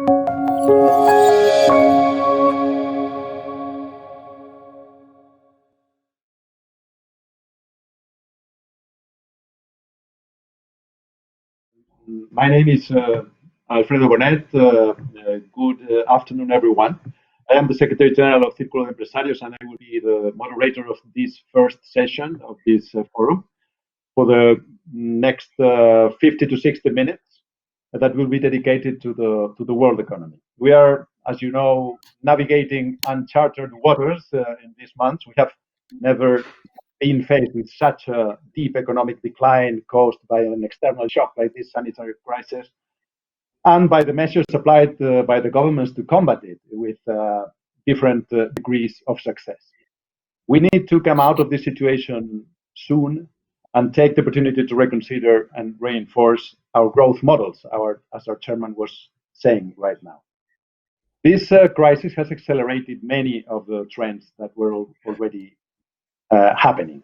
My name is Alfredo Bonet. Good afternoon, everyone. I am the Secretary General of Círculo Empresarios, and I will be the moderator of this first session of this forum for the next 50 to 60 minutes that will be dedicated to the world economy. We are, as you know, navigating uncharted waters in these months. We have never been faced with such a deep economic decline caused by an external shock like this sanitary crisis, and by the measures applied by the governments to combat it with different degrees of success. We need to come out of this situation soon and take the opportunity to reconsider and reinforce our growth models, as our chairman was saying right now. This crisis has accelerated many of the trends that were already happening.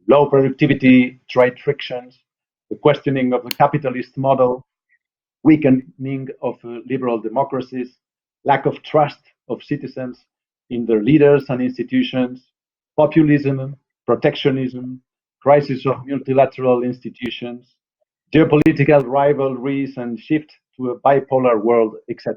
Low productivity, trade frictions, the questioning of the capitalist model, weakening of liberal democracies, lack of trust of citizens in their leaders and institutions, populism, protectionism, crisis of multilateral institutions, geopolitical rivalries and shift to a bipolar world, etc.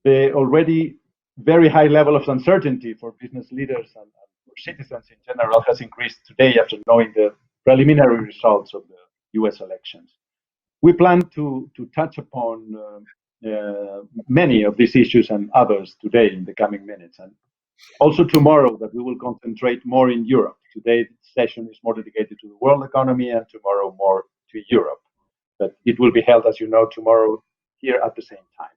The already very high level of uncertainty for business leaders and for citizens in general has increased today after knowing the preliminary results of the US elections. We plan to touch upon many of these issues and others today in the coming minutes, and also tomorrow that we will concentrate more in Europe. Today's session is more dedicated to the world economy and tomorrow more to Europe. But it will be held, as you know, tomorrow here at the same time.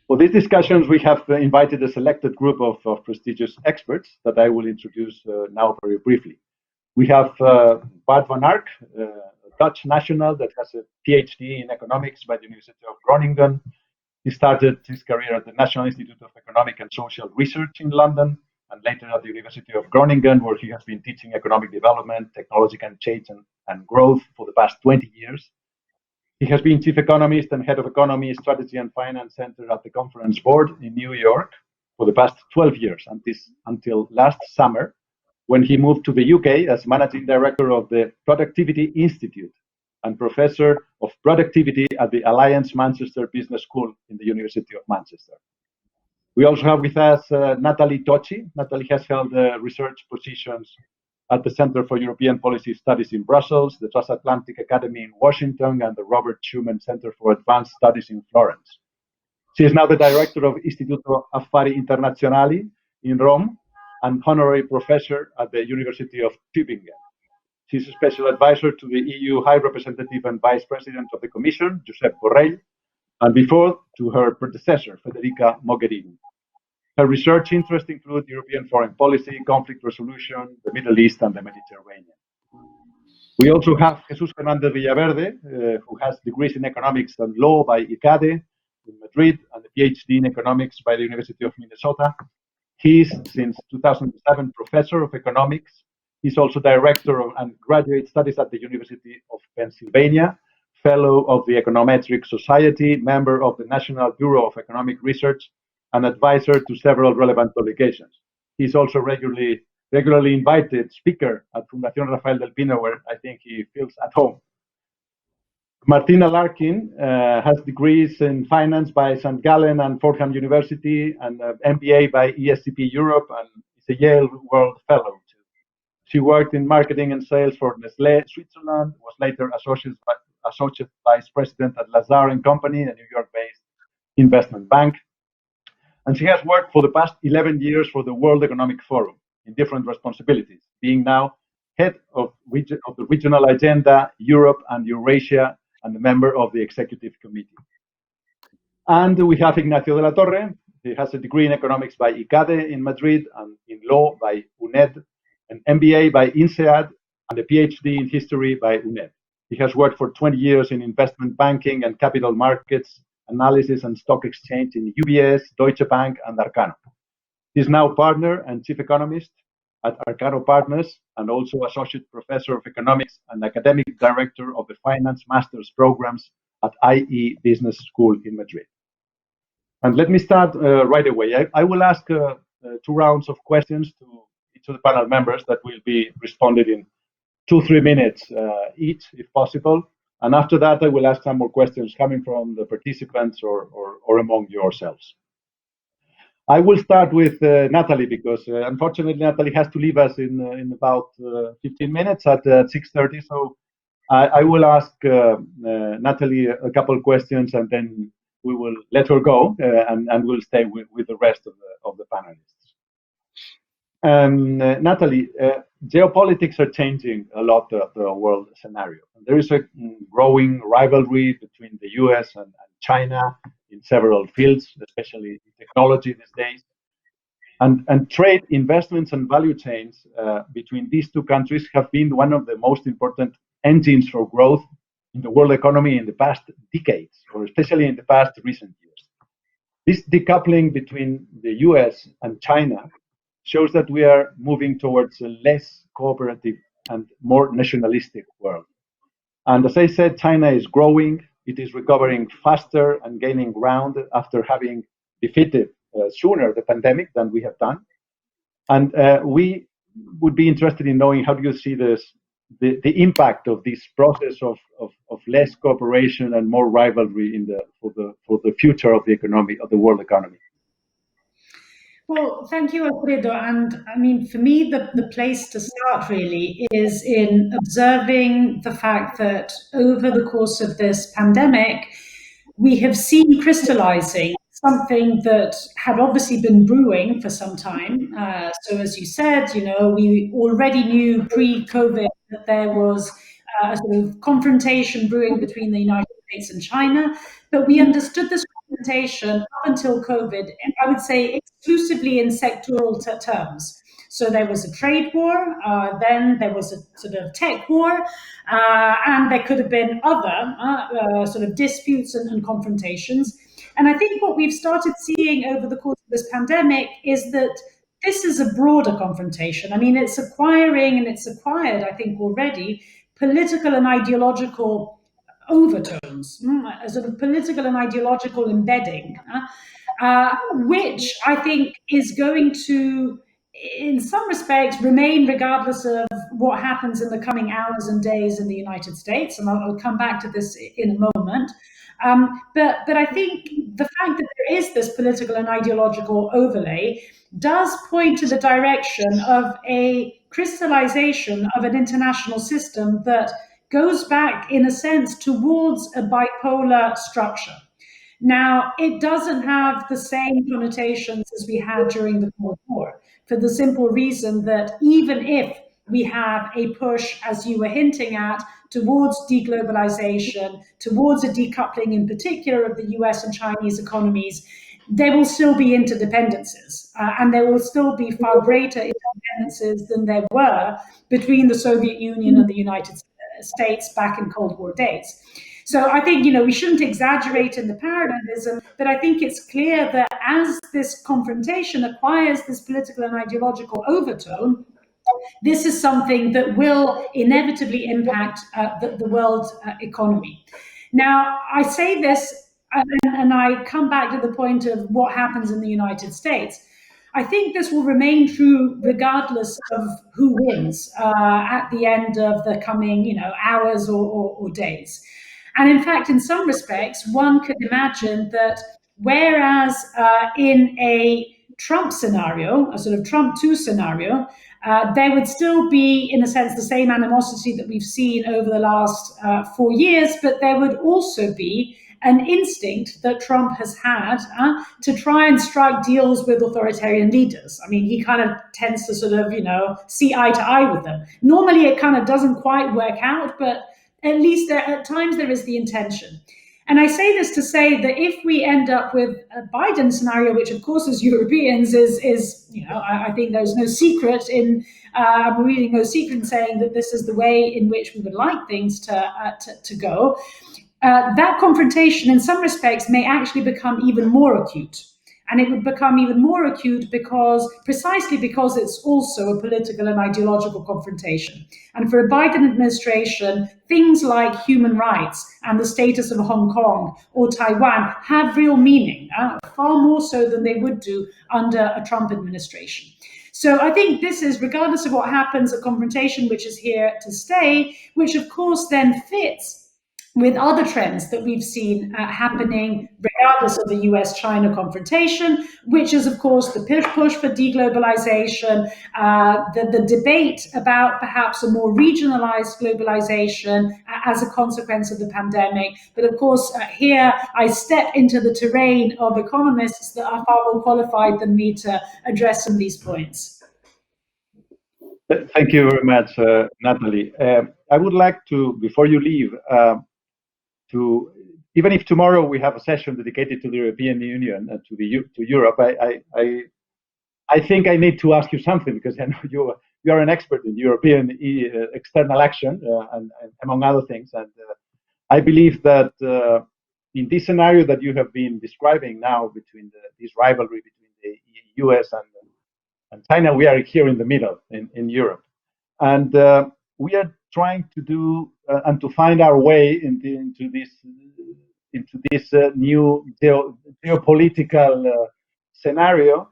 For these discussions, we have invited a selected group of prestigious experts that I will introduce now very briefly. We have Bart van Ark, a Dutch national that has a PhD in economics by the University of Groningen. He started his career at the National Institute of Economic and Social Research in London, and later at the University of Groningen, where he has been teaching economic development, technological change, and growth for the past 20 years. He has been chief economist and head of economy, strategy, and finance center at the Conference Board in New York for the past 12 years, until last summer, when he moved to the UK as managing director of the Productivity Institute and professor of productivity at the Alliance Manchester Business School in the University of Manchester. We also have with us Natalie Tocci. Natalie has held research positions at the Center for European Policy Studies in Brussels, the Transatlantic Academy in Washington, and the Robert Schuman Center for Advanced Studies in Florence. She is now the director of Istituto Affari Internazionali in Rome and honorary professor at the University of Tübingen. She's a special advisor to the EU High Representative and Vice President of the Commission, Josep Borrell, and before to her predecessor, Federica Mogherini. Her research interests include European foreign policy, conflict resolution, the Middle East, and the Mediterranean. We also have Jesus Fernández-Villaverde, who has degrees in economics and law by ICADE in Madrid and a PhD in economics by the University of Minnesota. He is, since 2007, professor of economics. He's also director of undergraduate studies at the University of Pennsylvania, fellow of the Econometric Society, member of the National Bureau of Economic Research, and advisor to several relevant publications. He's also regularly invited speaker at Fundación Rafael del Pino, where I think he feels at home. Martina Larkin has degrees in finance by St. Gallen and Fordham University and MBA by ESCP Europe, and is a Yale World Fellow too. She worked in marketing and sales for Nestlé Switzerland, was later associate vice president at Lazard and Company, a New York-based investment bank. And she has worked for the past 11 years for the World Economic Forum in different responsibilities, being now head of the regional agenda, Europe and Eurasia, and a member of the executive committee. And we have Ignacio de la Torre. He has a degree in economics by ICADE in Madrid and in law by UNED, an MBA by INSEAD, and a PhD in history by UNED. He has worked for 20 years in investment banking and capital markets analysis and stock exchange in UBS, Deutsche Bank, and Arcano. He is now partner and chief economist at Arcano Partners and also associate professor of economics and academic director of the finance master's programs at IE Business School in Madrid. And let me start right away. I will ask 2 rounds of questions to each of the panel members that will be responded in 2-3 minutes each, if possible. And after that, I will ask some more questions coming from the participants or among yourselves. I will start with Natalie, because unfortunately Natalie has to leave us in about 15 minutes at 6:30. So I will ask Natalie a couple of questions, and then we will let her go, and we'll stay with the rest of the panelists. Natalie, geopolitics are changing a lot the world scenario. There is a growing rivalry between the US and China in several fields, especially in technology these days. And trade, investments, and value chains between these 2 countries have been one of the most important engines for growth in the world economy in the past decades, or especially in the past recent years. This decoupling between the US and China shows that we are moving towards a less cooperative and more nationalistic world. And as I said, China is growing, it is recovering faster and gaining ground after having defeated sooner the pandemic than we have done. And we would be interested in knowing, how do you see the impact of this process of less cooperation and more rivalry for the future of the economy, of the world economy? Well, thank you, Alfredo. And I mean, for me, the place to start really is in observing the fact that over the course of this pandemic, we have seen crystallizing something that had obviously been brewing for some time. So as you said, we already knew pre-COVID that there was a sort of confrontation brewing between the United States and China, but we understood this confrontation up until COVID, and I would say exclusively in sectoral terms. So there was a trade war, then there was a sort of tech war, and there could have been other sort of disputes and confrontations. And I think what we've started seeing over the course of this pandemic is that this is a broader confrontation. I mean, it's acquiring, and it's acquired, I think, already, political and ideological overtones, a sort of political and ideological embedding, which I think is going to, in some respects, remain regardless of what happens in the coming hours and days in the United States. And I'll come back to this in a moment. But I think the fact that there is this political and ideological overlay does point to the direction of a crystallization of an international system that goes back, in a sense, towards a bipolar structure. Now, it doesn't have the same connotations as we had during the Cold War, for the simple reason that even if we have a push, as you were hinting at, towards deglobalization, towards a decoupling in particular of the US and Chinese economies, there will still be interdependencies, and there will still be far greater interdependencies than there were between the Soviet Union and the United States back in Cold War days. So I think, we shouldn't exaggerate in the paradigmism, but I think it's clear that as this confrontation acquires this political and ideological overtone, this is something that will inevitably impact the world economy. Now, I say this, and I come back to the point of what happens in the United States. I think this will remain true regardless of who wins at the end of the coming, hours or days. And in fact, in some respects, one could imagine that whereas in a Trump scenario, a sort of Trump 2 scenario, there would still be, in a sense, the same animosity that we've seen over the last 4 years, but there would also be an instinct that Trump has had to try and strike deals with authoritarian leaders. I mean, he kind of tends to sort of, see eye to eye with them. Normally, it kind of doesn't quite work out, but at least at times there is the intention. And I say this to say that if we end up with a Biden scenario, which of course as Europeans is I think there's no secret in, I'm reading no secret in saying that this is the way in which we would like things to go. That confrontation in some respects may actually become even more acute. And it would become even more acute precisely because it's also a political and ideological confrontation. And for a Biden administration, things like human rights and the status of Hong Kong or Taiwan have real meaning, far more so than they would do under a Trump administration. So I think this is, regardless of what happens, a confrontation which is here to stay, which of course then fits with other trends that we've seen happening regardless of the US-China confrontation, which is, of course, the push for deglobalization, the debate about perhaps a more regionalized globalization as a consequence of the pandemic. But of course, here I step into the terrain of economists that are far more qualified than me to address some of these points. Thank you very much, Natalie. I would like to, before you leave, even if tomorrow we have a session dedicated to the European Union and to Europe, I think I need to ask you something, because I know you are an expert in European external action and among other things, and I believe that in this scenario that you have been describing now between this rivalry between the US and China, we are here in the middle in Europe, and we are trying to do and to find our way into this new geopolitical scenario,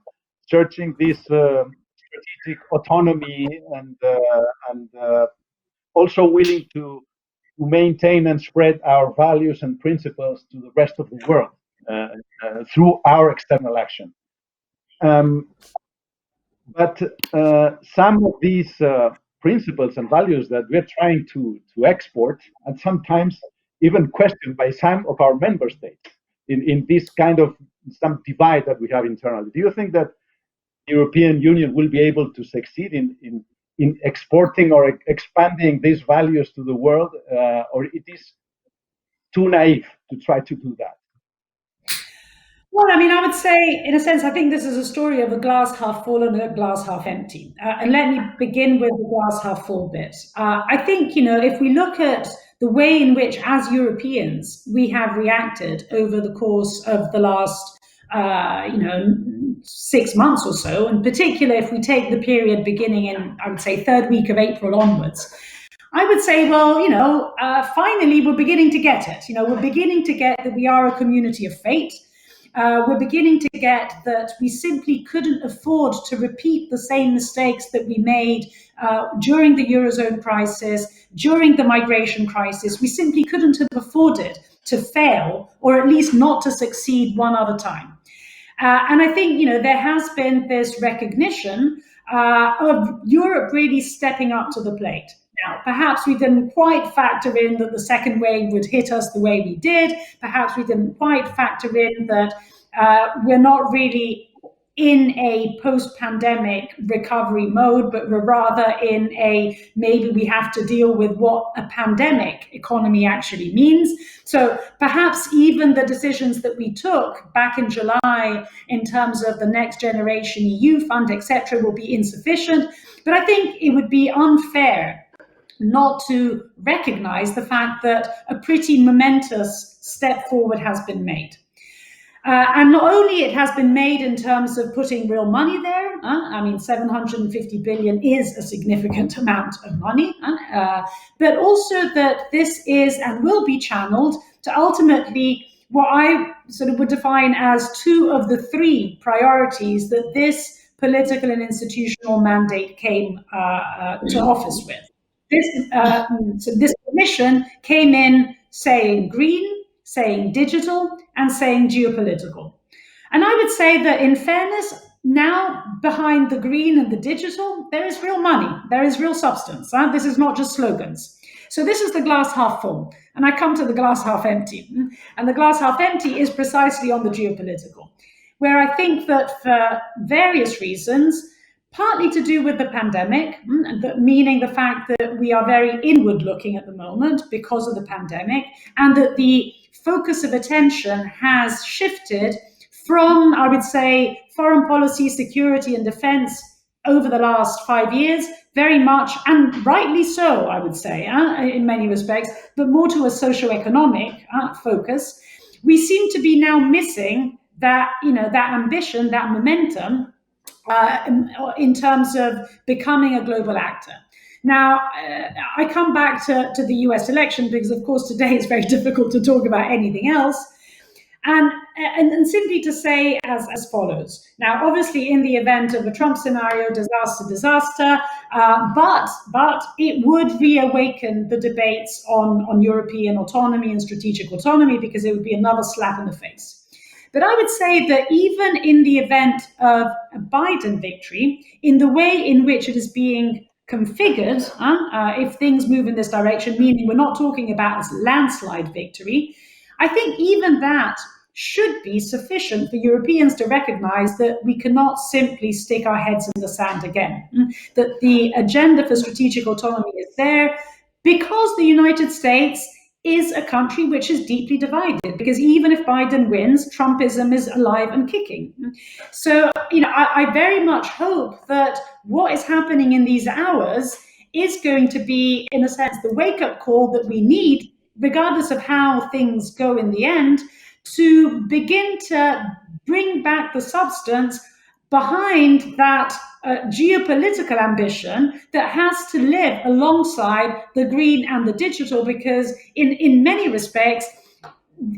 searching this strategic autonomy and also willing to maintain and spread our values and principles to the rest of the world through our external action. But some of these principles and values that we're trying to export, and sometimes even questioned by some of our member states in this kind of some divide that we have internally. Do you think that the European Union will be able to succeed in exporting or expanding these values to the world, or it is too naive to try to do that? Well, I mean, I would say, in a sense, I think this is a story of a glass half full and a glass half empty. And let me begin with the glass half full bit. I think, if we look at the way in which, as Europeans, we have reacted over the course of the last, 6 months or so, in particular, if we take the period beginning in, I would say, third week of April onwards, I would say, well, finally, we're beginning to get it. We're beginning to get that we are a community of fate. We're beginning to get that we simply couldn't afford to repeat the same mistakes that we made during the Eurozone crisis, during the migration crisis. We simply couldn't have afforded to fail, or at least not to succeed one other time. And I think, there has been this recognition of Europe really stepping up to the plate. Now, perhaps we didn't quite factor in that the second wave would hit us the way we did. Perhaps we didn't quite factor in that we're not really in a post-pandemic recovery mode, but we're rather in maybe we have to deal with what a pandemic economy actually means. So perhaps even the decisions that we took back in July in terms of the Next Generation EU fund, etc., will be insufficient. But I think it would be unfair not to recognize the fact that a pretty momentous step forward has been made. And not only it has been made in terms of putting real money there, 750 billion is a significant amount of money, but also that this is and will be channeled to ultimately what I sort of would define as 2 of the 3 priorities that this political and institutional mandate came to office with. This commission came in saying green, saying digital, and saying geopolitical. And I would say that in fairness, now behind the green and the digital, there is real money, there is real substance. This is not just slogans. So this is the glass half full. And I come to the glass half empty. And the glass half empty is precisely on the geopolitical, where I think that for various reasons, partly to do with the pandemic, meaning the fact that we are very inward looking at the moment because of the pandemic, and that the focus of attention has shifted from, I would say, foreign policy, security and defense over the last 5 years, very much, and rightly so, I would say, in many respects, but more to a socio-economic focus. We seem to be now missing that, that ambition, that momentum, in terms of becoming a global actor. Now, I come back to the US election because, of course, today it's very difficult to talk about anything else. And simply to say as follows. Now, obviously, in the event of a Trump scenario, disaster, but it would reawaken the debates on European autonomy and strategic autonomy, because it would be another slap in the face. But I would say that even in the event of a Biden victory, in the way in which it is being configured, if things move in this direction, meaning we're not talking about a landslide victory, I think even that should be sufficient for Europeans to recognize that we cannot simply stick our heads in the sand again, that the agenda for strategic autonomy is there because the United States is a country which is deeply divided, because even if Biden wins, Trumpism is alive and kicking. So, I very much hope that what is happening in these hours is going to be, in a sense, the wake-up call that we need, regardless of how things go in the end, to begin to bring back the substance behind that geopolitical ambition that has to live alongside the green and the digital, because in many respects,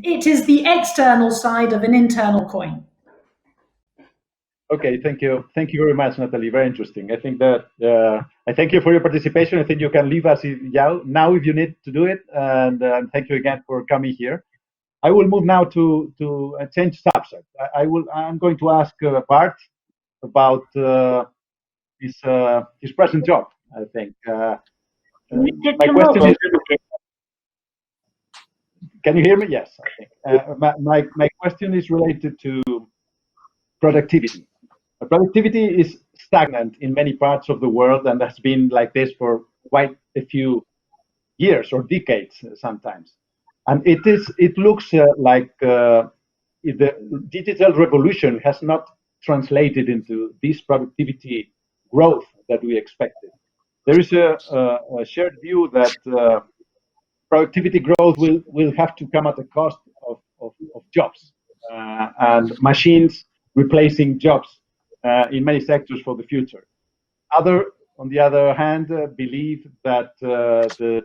it is the external side of an internal coin. Okay, thank you. Thank you very much, Natalie. Very interesting. I think that I thank you for your participation. I think you can leave us now if you need to do it. And thank you again for coming here. I will move now to change subject. I'm going to ask Bart about his present job. I think my question is. Can you hear me? Yes, I think my question is related to productivity. Productivity is stagnant in many parts of the world, and has been like this for quite a few years or decades sometimes. And it looks like the digital revolution has not translated into this productivity growth that we expected. There is a shared view that productivity growth will have to come at the cost of jobs and machines replacing jobs in many sectors for the future. On the other hand, believe that the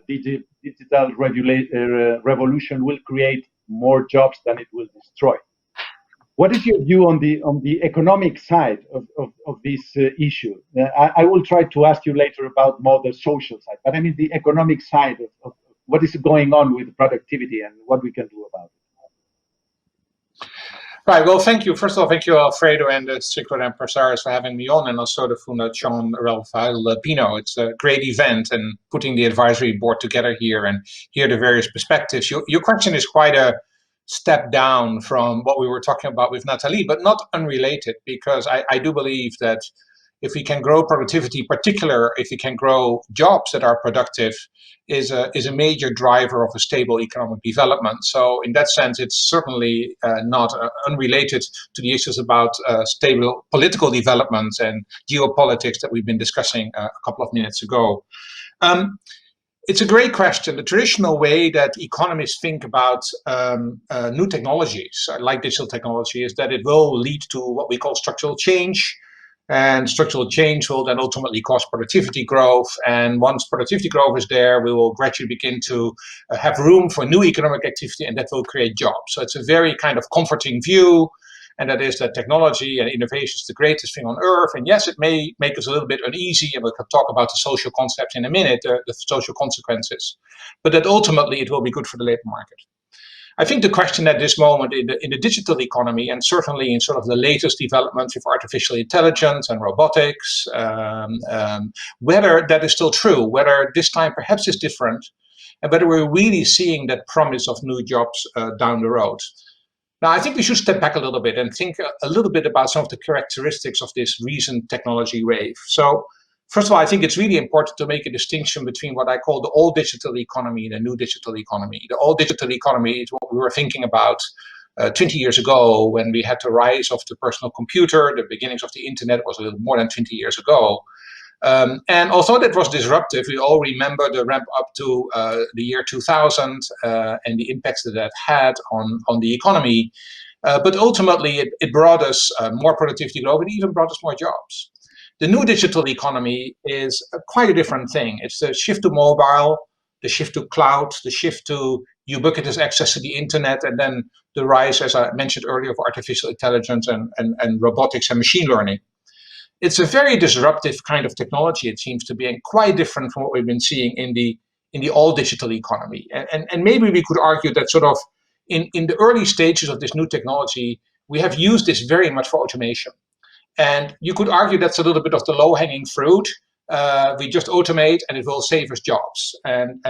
digital revolution will create more jobs than it will destroy. What is your view on the economic side of this issue? I will try to ask you later about more the social side, but I mean the economic side of what is going on with productivity and what we can do about it. Right. Well, thank you. First of all, thank you, Alfredo, and the Círculo Empresarios for having me on, and also the Fundación Rafael Pino. It's a great event, and putting the advisory board together here and hear the various perspectives. Your question is quite a step down from what we were talking about with Natalie, but not unrelated, because I do believe that if we can grow productivity, particularly if we can grow jobs that are productive, is a major driver of a stable economic development. So in that sense, it's certainly not unrelated to the issues about stable political developments and geopolitics that we've been discussing a couple of minutes ago. It's a great question. The traditional way that economists think about new technologies, like digital technology, is that it will lead to what we call structural change. And structural change will then ultimately cause productivity growth. And once productivity growth is there, we will gradually begin to have room for new economic activity, and that will create jobs. So it's a very kind of comforting view. And that is that technology and innovation is the greatest thing on earth. And yes, it may make us a little bit uneasy, and we can talk about the social concepts in a minute, the social consequences. But that ultimately it will be good for the labor market. I think the question at this moment in the digital economy, and certainly in sort of the latest developments with artificial intelligence and robotics, whether that is still true, whether this time perhaps is different, and whether we're really seeing that promise of new jobs down the road. Now, I think we should step back a little bit and think a little bit about some of the characteristics of this recent technology wave. So, first of all, I think it's really important to make a distinction between what I call the old digital economy and the new digital economy. The old digital economy is what we were thinking about 20 years ago, when we had the rise of the personal computer. The beginnings of the internet was a little more than 20 years ago. And although that was disruptive, we all remember the ramp up to the year 2000 and the impacts that had on the economy. But ultimately, it brought us more productivity growth. It even brought us more jobs. The new digital economy is quite a different thing. It's the shift to mobile, the shift to cloud, the shift to ubiquitous access to the internet, and then the rise, as I mentioned earlier, of artificial intelligence and robotics and machine learning. It's a very disruptive kind of technology, it seems to be, and quite different from what we've been seeing in the all digital economy. And maybe we could argue that sort of in the early stages of this new technology, we have used this very much for automation. And you could argue that's a little bit of the low-hanging fruit. We just automate and it will save us jobs. And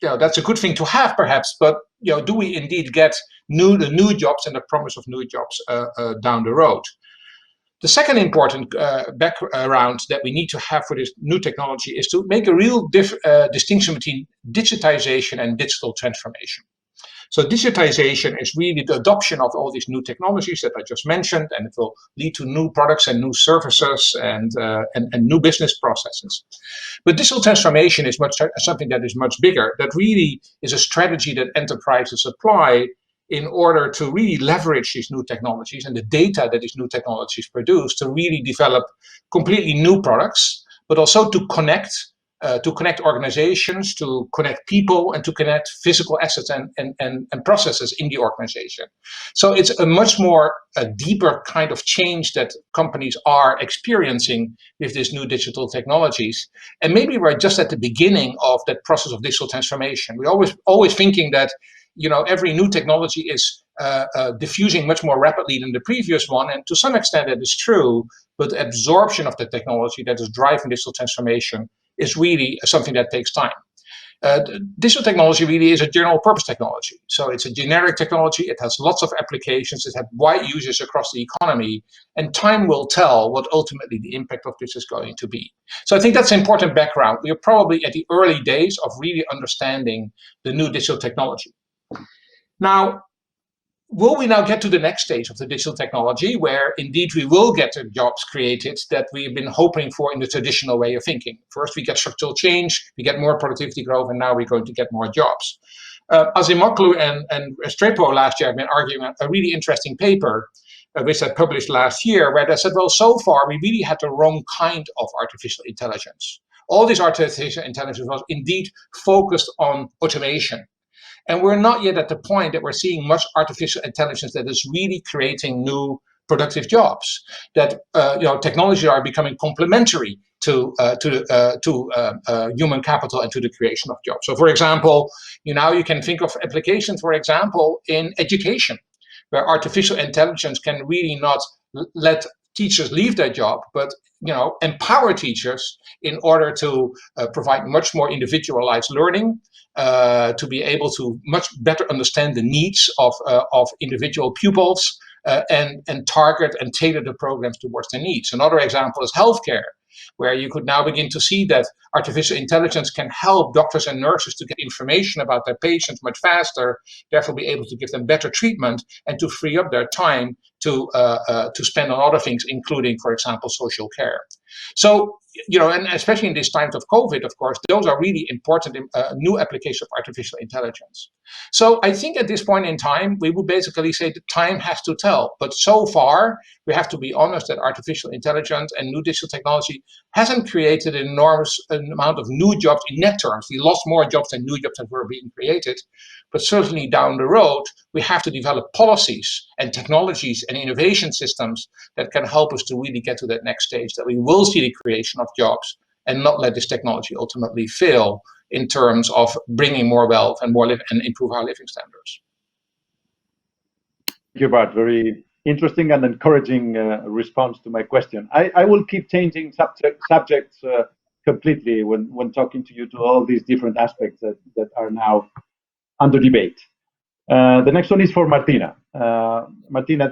that's a good thing to have, perhaps, but do we indeed get the new jobs and the promise of new jobs down the road? The second important background that we need to have for this new technology is to make a real distinction between digitization and digital transformation. So digitization is really the adoption of all these new technologies that I just mentioned, and it will lead to new products and new services and new business processes. But digital transformation is something that is much bigger, that really is a strategy that enterprises apply in order to really leverage these new technologies and the data that these new technologies produce to really develop completely new products, but also to connect organizations, to connect people, and to connect physical assets and processes in the organization. So it's a much more deeper kind of change that companies are experiencing with these new digital technologies. And maybe we're just at the beginning of that process of digital transformation. We're always thinking that every new technology is diffusing much more rapidly than the previous one, and to some extent that is true, but the absorption of the technology that is driving digital transformation is really something that takes time. Digital technology really is a general purpose technology. So it's a generic technology, it has lots of applications, it has wide uses across the economy, and time will tell what ultimately the impact of this is going to be. So I think that's an important background. We are probably at the early days of really understanding the new digital technology. Now, will we now get to the next stage of the digital technology where indeed we will get the jobs created that we've been hoping for in the traditional way of thinking? First, we get structural change, we get more productivity growth, and now we're going to get more jobs. Azimoglu and Restrepo last year have been arguing a really interesting paper, which I published last year, where they said, well, so far we really had the wrong kind of artificial intelligence. All this artificial intelligence was indeed focused on automation. And we're not yet at the point that we're seeing much artificial intelligence that is really creating new productive jobs. That technologies are becoming complementary to human capital and to the creation of jobs. So, for example, now you can think of applications, for example, in education, where artificial intelligence can really not let teachers leave their job, but empower teachers in order to provide much more individualized learning. To be able to much better understand the needs of individual pupils and target and tailor the programs towards their needs. Another example is healthcare, where you could now begin to see that artificial intelligence can help doctors and nurses to get information about their patients much faster, therefore be able to give them better treatment and to free up their time to spend on other things, including, for example, social care. So, and especially in these times of COVID, of course, those are really important new applications of artificial intelligence. So I think at this point in time, we would basically say that time has to tell. But so far, we have to be honest that artificial intelligence and new digital technology hasn't created an enormous amount of new jobs in net terms. We lost more jobs than new jobs that were being created. But certainly down the road, we have to develop policies and technologies and innovation systems that can help us to really get to that next stage, that we will see the creation of jobs and not let this technology ultimately fail in terms of bringing more wealth and and improve our living standards. Thank you, Bart. Very interesting and encouraging response to my question. I will keep changing subjects completely when talking to you to all these different aspects that are now under debate. The next one is for Martina. Martina,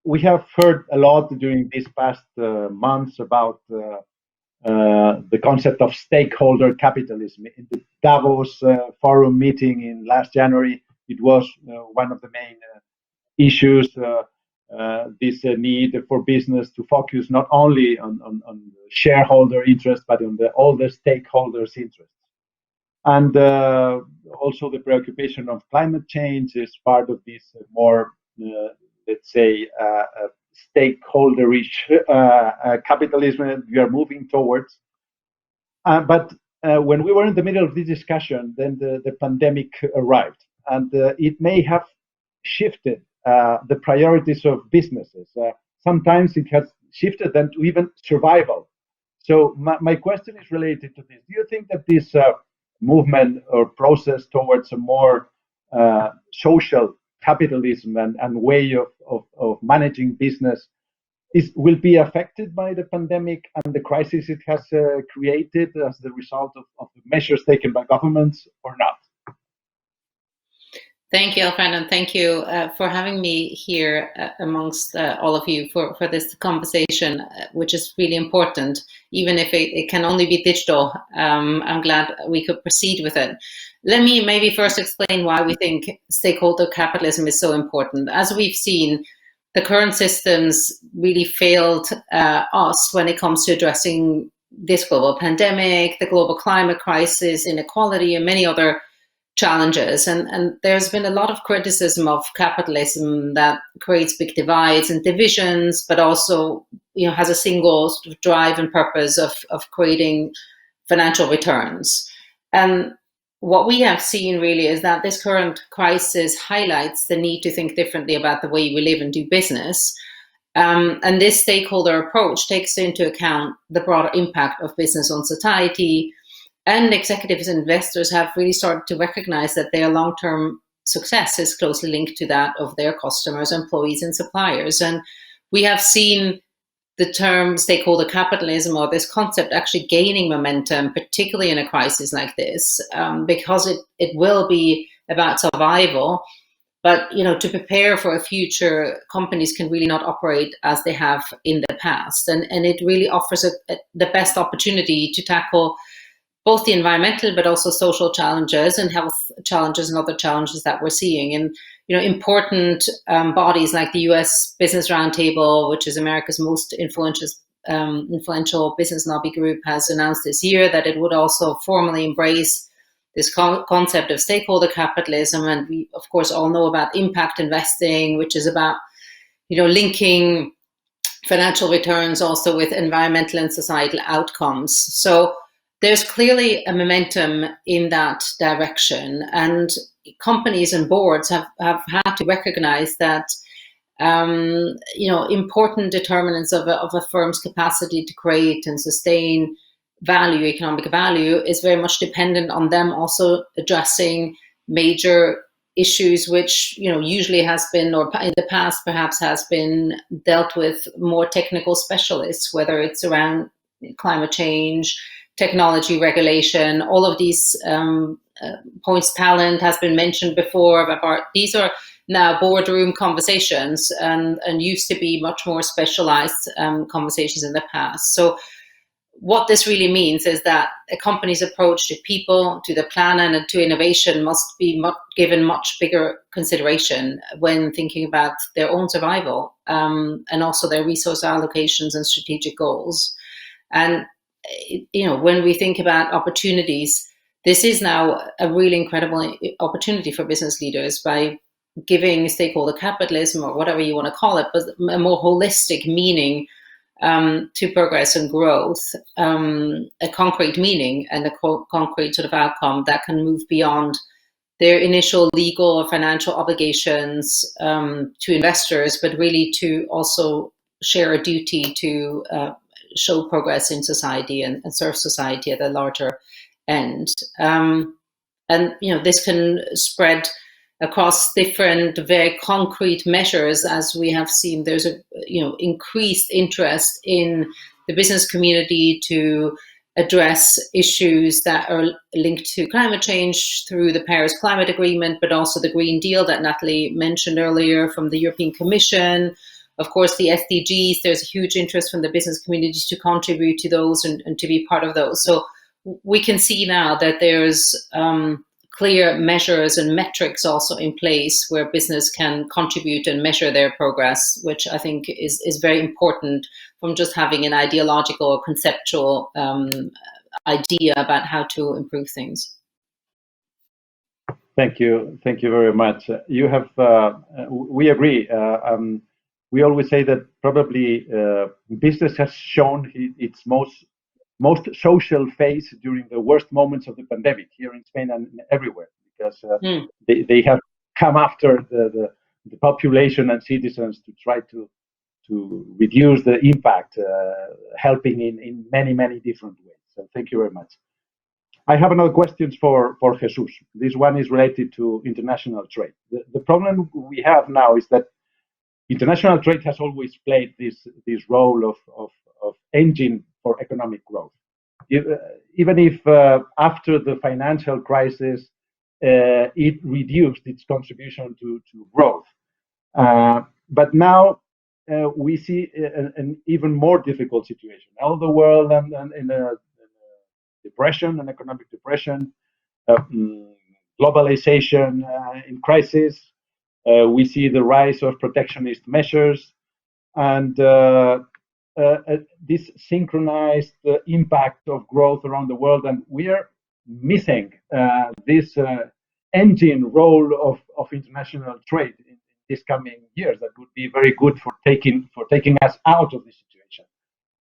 we have heard a lot during these past months about the concept of stakeholder capitalism. In the Davos forum meeting in last January, it was one of the main issues, this need for business to focus not only on shareholder interest, but on all the stakeholders' interests. And also the preoccupation of climate change is part of this more let's say, stakeholderish capitalism we are moving towards. But when we were in the middle of this discussion, then the pandemic arrived, and it may have shifted the priorities of businesses. Sometimes it has shifted them to even survival. So my question is related to this. Do you think that this movement or process towards a more social capitalism and way of managing business will be affected by the pandemic and the crisis it has created as the result of the measures taken by governments, or not? Thank you, Alfredo, and thank you for having me here amongst all of you for this conversation, which is really important, even if it can only be digital. I'm glad we could proceed with it. Let me maybe first explain why we think stakeholder capitalism is so important. As we've seen, the current systems really failed us when it comes to addressing this global pandemic, the global climate crisis, inequality, and many other challenges. And there's been a lot of criticism of capitalism that creates big divides and divisions, but also, has a single sort of drive and purpose of creating financial returns. And what we have seen really is that this current crisis highlights the need to think differently about the way we live and do business. And this stakeholder approach takes into account the broader impact of business on society. And executives and investors have really started to recognize that their long-term success is closely linked to that of their customers, employees, and suppliers. And we have seen the term stakeholder capitalism, or this concept, actually gaining momentum, particularly in a crisis like this, because it will be about survival. But to prepare for a future, companies can really not operate as they have in the past, and it really offers the best opportunity to tackle both the environmental but also social challenges and health challenges and other challenges that we're seeing. And important bodies like the U.S. Business Roundtable, which is America's most influential business lobby group, has announced this year that it would also formally embrace this concept of stakeholder capitalism. And we, of course, all know about impact investing, which is about linking financial returns also with environmental and societal outcomes. So there's clearly a momentum in that direction, and companies and boards have had to recognize that important determinants of a firm's capacity to create and sustain value, economic value, is very much dependent on them also addressing major issues, which usually has been, or in the past perhaps has been, dealt with more technical specialists, whether it's around climate change, technology regulation, all of these points. Talent has been mentioned before. These are now boardroom conversations, and used to be much more specialized conversations in the past. So what this really means is that a company's approach to people, to the planet, and to innovation must be given much bigger consideration when thinking about their own survival, and also their resource allocations and strategic goals. And when we think about opportunities, this is now a really incredible opportunity for business leaders by giving stakeholder capitalism, or whatever you want to call it, but a more holistic meaning to progress and growth, a concrete meaning and a concrete sort of outcome that can move beyond their initial legal or financial obligations to investors, but really to also share a duty to show progress in society and serve society at a larger end. And this can spread across different, very concrete measures. As we have seen, there's a increased interest in the business community to address issues that are linked to climate change through the Paris Climate Agreement, but also the Green Deal that Natalie mentioned earlier from the European Commission. Of course, the SDGs, there's a huge interest from the business community to contribute to those and to be part of those. So we can see now that there's clear measures and metrics also in place where business can contribute and measure their progress, which I think is very important from just having an ideological or conceptual idea about how to improve things. Thank you very much. You have. We agree. We always say that probably business has shown its most social phase during the worst moments of the pandemic here in Spain and everywhere, because they have come after the population and citizens to try to reduce the impact, helping in many different ways. So thank you very much. I have another question for Jesus. This one is related to international trade. The problem we have now is that international trade has always played this role of engine for economic growth. Even if after the financial crisis, it reduced its contribution to growth. But now we see an even more difficult situation. All the world and in a depression, an economic depression, globalization in crisis. We see the rise of protectionist measures, and this synchronized impact of growth around the world, and we are missing this engine role of international trade in these coming years. That would be very good for taking us out of this situation.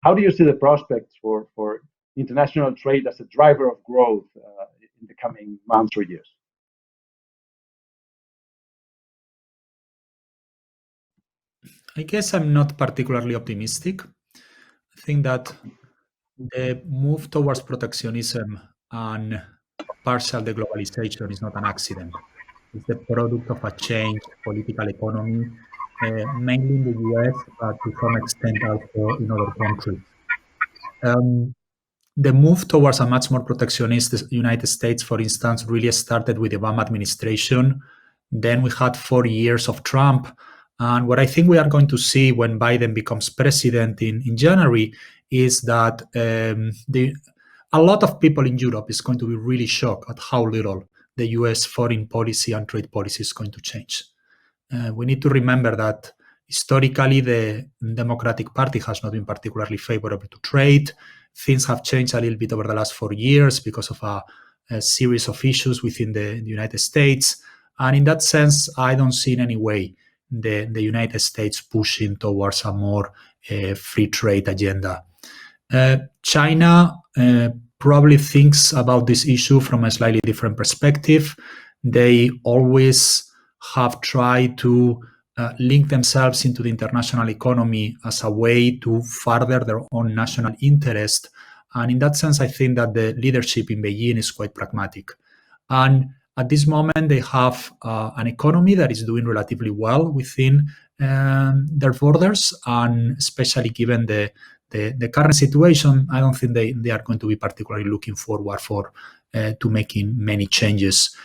How do you see the prospects for international trade as a driver of growth in the coming months or years? I guess I'm not particularly optimistic. I think that the move towards protectionism and partial deglobalization is not an accident. It's the product of a changed political economy, mainly in the US, but to some extent also in other countries. The move towards a much more protectionist United States, for instance, really started with the Obama administration. Then we had 4 years of Trump. And what I think we are going to see when Biden becomes president in January is that a lot of people in Europe is going to be really shocked at how little the US foreign policy and trade policy is going to change. We need to remember that historically the Democratic Party has not been particularly favorable to trade. Things have changed a little bit over the last 4 years because of a series of issues within the United States. And in that sense, I don't see in any way the United States pushing towards a more free trade agenda. China probably thinks about this issue from a slightly different perspective. They always have tried to link themselves into the international economy as a way to further their own national interest. And in that sense, I think that the leadership in Beijing is quite pragmatic. And at this moment, they have an economy that is doing relatively well within their borders, and especially given the current situation, I don't think they are going to be particularly looking forward to making many changes.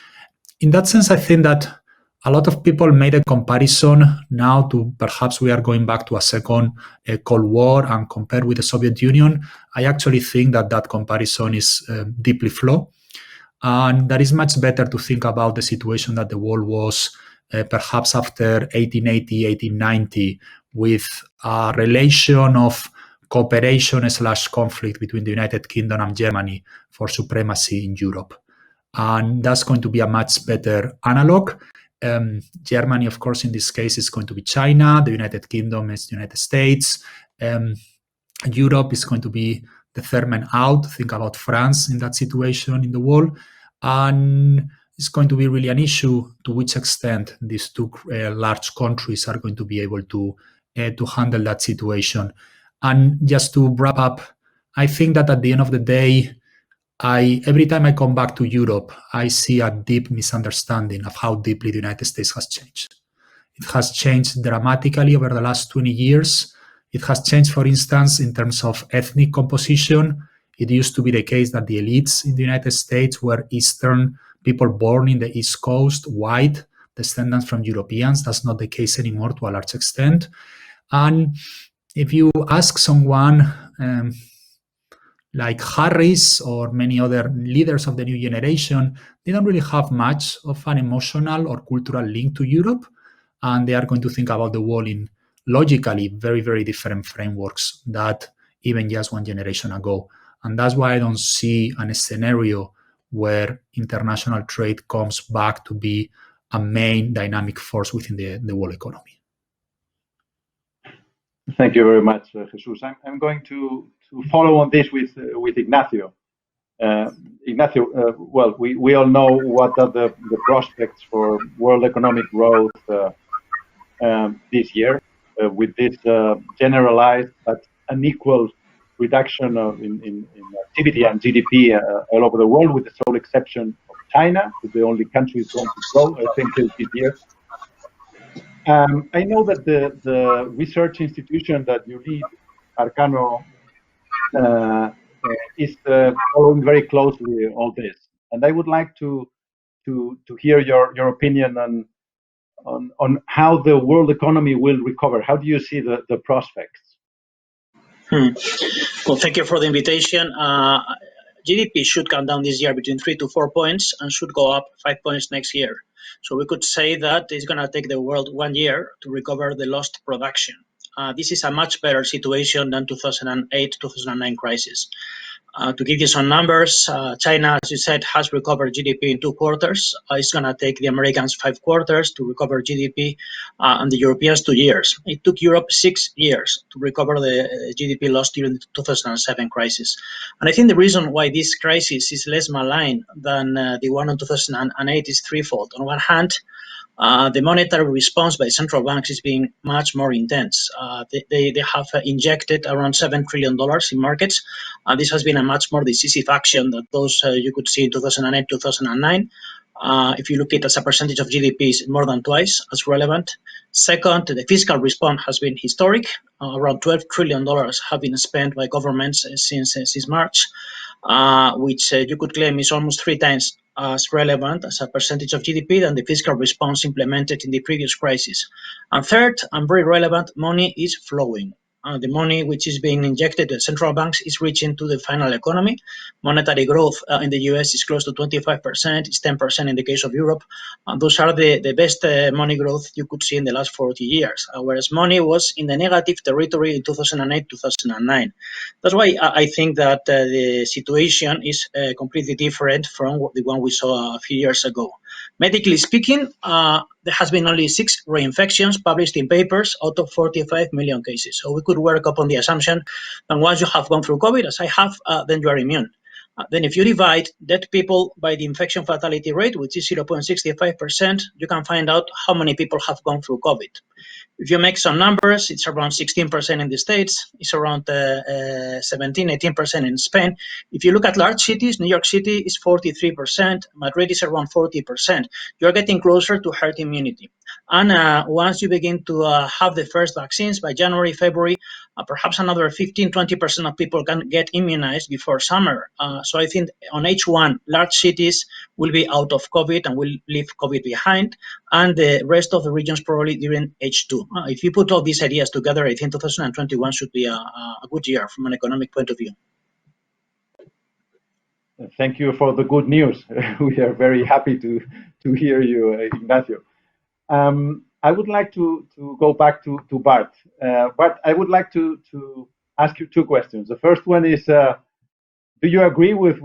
In that sense, I think that a lot of people made a comparison now to perhaps we are going back to a second Cold War and compared with the Soviet Union. I actually think that comparison is deeply flawed. And that is much better to think about the situation that the world was perhaps after 1880, 1890, with a relation of cooperation/conflict between the United Kingdom and Germany for supremacy in Europe. And that's going to be a much better analog. Germany, of course, in this case is going to be China. The United Kingdom is the United States. Europe is going to be the third man out. Think about France in that situation in the world. And it's going to be really an issue to which extent these two large countries are going to be able to handle that situation. And just to wrap up, I think that at the end of the day, every time I come back to Europe, I see a deep misunderstanding of how deeply the United States has changed. It has changed dramatically over the last 20 years. It has changed, for instance, in terms of ethnic composition. It used to be the case that the elites in the United States were Eastern people born in the East Coast, white, descendants from Europeans. That's not the case anymore to a large extent. And if you ask someone like Harris or many other leaders of the new generation, they don't really have much of an emotional or cultural link to Europe. And they are going to think about the world in logically very, very different frameworks that even just one generation ago. And that's why I don't see a scenario where international trade comes back to be a main dynamic force within the world economy. Thank you very much, Jesus. I'm going to follow on this with Ignacio. Ignacio, well, we all know what are the prospects for world economic growth this year, with this generalized but unequal reduction in activity and GDP all over the world, with the sole exception of China, who's the only country going to grow, I think, this year. I know that the research institution that you lead, Arcano, is following very closely all this, and I would like to hear your opinion on how the world economy will recover. How do you see the prospects? Well, thank you for the invitation. GDP should come down this year between 3 to 4 points and should go up 5 points next year. So we could say that it's going to take the world 1 year to recover the lost production. This is a much better situation than 2008-2009 crisis. To give you some numbers, China, as you said, has recovered GDP in 2 quarters. It's going to take the Americans 5 quarters to recover GDP, and the Europeans 2 years. It took Europe 6 years to recover the GDP lost during the 2007 crisis. And I think the reason why this crisis is less malign than the one in 2008 is threefold. On one hand, the monetary response by central banks is being much more intense. They have injected around $7 trillion in markets. This has been a much more decisive action than those you could see in 2008, 2009. If you look at it as a percentage of GDP, it's more than twice as relevant. Second, the fiscal response has been historic. Around $12 trillion have been spent by governments since March, which you could claim is almost 3 times as relevant as a percentage of GDP than the fiscal response implemented in the previous crisis. And third, and very relevant, money is flowing. The money which is being injected to central banks is reaching to the final economy. Monetary growth in the US is close to 25%, it's 10% in the case of Europe. Those are the best money growth you could see in the last 40 years, whereas money was in the negative territory in 2008, 2009. That's why I think that the situation is completely different from the one we saw a few years ago. Medically speaking, there has been only 6 reinfections published in papers out of 45 million cases. So we could work upon the assumption that once you have gone through COVID, as I have, then you are immune. Then if you divide dead people by the infection fatality rate, which is 0.65%, you can find out how many people have gone through COVID. If you make some numbers, it's around 16% in the States, it's around 17, 18% in Spain. If you look at large cities, New York City is 43%, Madrid is around 40%. You're getting closer to herd immunity. And once you begin to have the first vaccines by January, February, perhaps another 15, 20% of people can get immunized before summer. So I think on H1, large cities will be out of COVID and will leave COVID behind, and the rest of the regions probably during H2. If you put all these ideas together, I think 2021 should be a good year from an economic point of view. Thank you for the good news. We are very happy to hear you, Ignacio. I would like to go back to Bart. Bart, I would like to ask you 2 questions. The first one is, do you agree with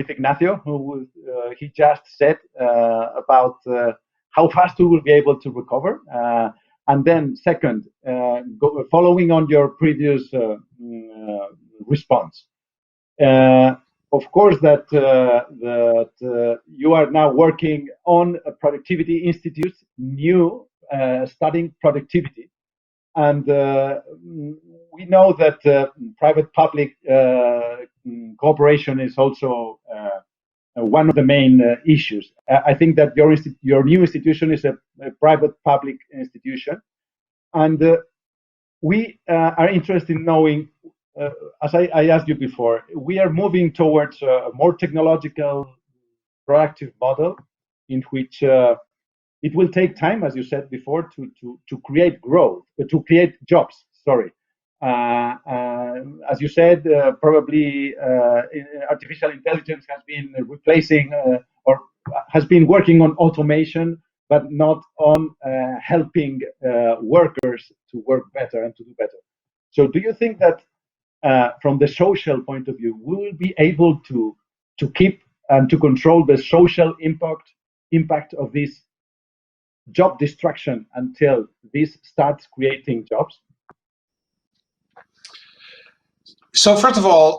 Ignacio, who he just said about how fast we will be able to recover? And then second, following on your previous response, of course that you are now working on a productivity institute, new studying productivity, and we know that private-public cooperation is also one of the main issues. I think that your new institution is a private-public institution, and we are interested in knowing, as I asked you before, we are moving towards a more technological, proactive model in which it will take time, as you said before, to create growth, to create jobs. Sorry. As you said, probably artificial intelligence has been replacing or has been working on automation, but not on helping workers to work better and to do better. So do you think that from the social point of view, we will be able to keep and to control the social impact of this job destruction until this starts creating jobs? So first of all,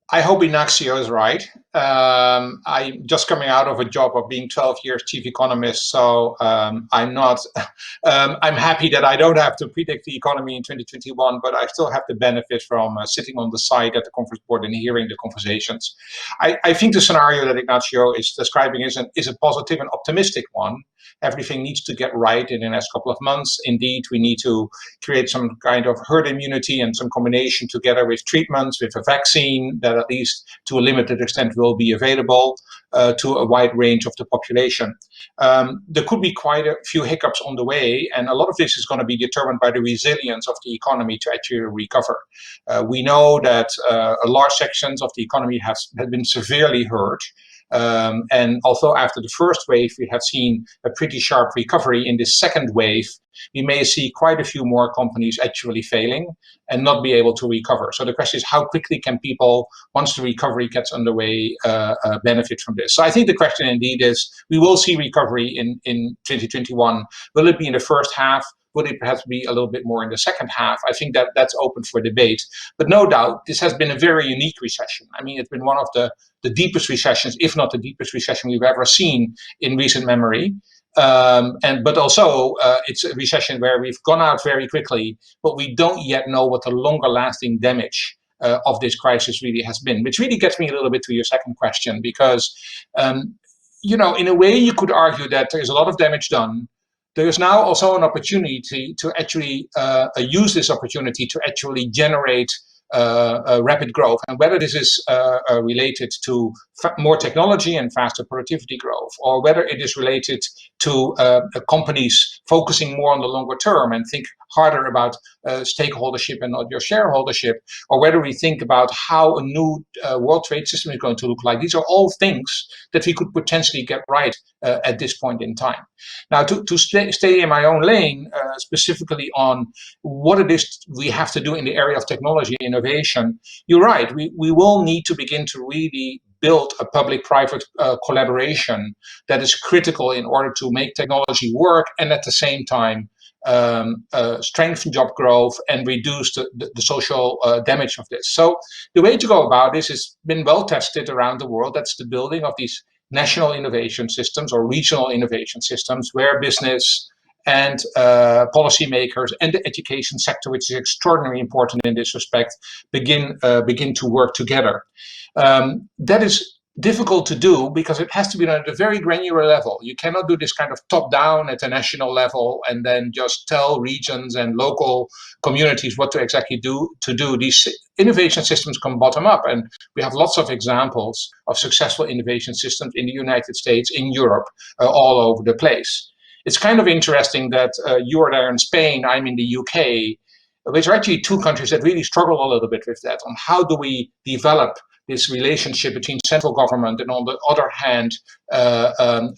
I hope Ignacio is right. I'm just coming out of a job of being 12 years chief economist, so I'm not. I'm happy that I don't have to predict the economy in 2021, but I still have the benefit from sitting on the side at the conference board and hearing the conversations. I think the scenario that Ignacio is describing is a positive and optimistic one. Everything needs to get right in the next couple of months. Indeed, we need to create some kind of herd immunity and some combination together with treatments, with a vaccine that at least to a limited extent will be available to a wide range of the population. There could be quite a few hiccups on the way, and a lot of this is going to be determined by the resilience of the economy to actually recover. We know that large sections of the economy have been severely hurt. And although after the first wave we have seen a pretty sharp recovery, in this second wave we may see quite a few more companies actually failing and not be able to recover. So the question is, how quickly can people, once the recovery gets underway, benefit from this? So I think the question indeed is, we will see recovery in 2021. Will it be in the first half? Would it perhaps be a little bit more in the second half? I think that that's open for debate. But no doubt, this has been a very unique recession. I mean, it's been one of the deepest recessions, if not the deepest recession we've ever seen in recent memory. But also, it's a recession where we've gone out very quickly, but we don't yet know what the longer lasting damage of this crisis really has been, which really gets me a little bit to your second question, because, in a way you could argue that there's a lot of damage done. There is now also an opportunity to actually use this opportunity to actually generate rapid growth, and whether this is related to more technology and faster productivity growth, or whether it is related to companies focusing more on the longer term and think harder about stakeholdership and not your shareholdership, or whether we think about how a new world trade system is going to look like. These are all things that we could potentially get right at this point in time. Now, to stay in my own lane, specifically on what it is we have to do in the area of technology innovation, you're right. We will need to begin to really build a public-private collaboration that is critical in order to make technology work and at the same time strengthen job growth and reduce the social damage of this. So the way to go about this has been well tested around the world. That's the building of these national innovation systems or regional innovation systems where business and policymakers and the education sector, which is extraordinarily important in this respect, begin to work together. That is difficult to do because it has to be done at a very granular level. You cannot do this kind of top-down at a national level and then just tell regions and local communities what to exactly do. These innovation systems come bottom up, and we have lots of examples of successful innovation systems in the United States, in Europe, all over the place. It's kind of interesting that you're there in Spain, I'm in the UK, which are actually two countries that really struggle a little bit with that, on how do we develop this relationship between central government and on the other hand,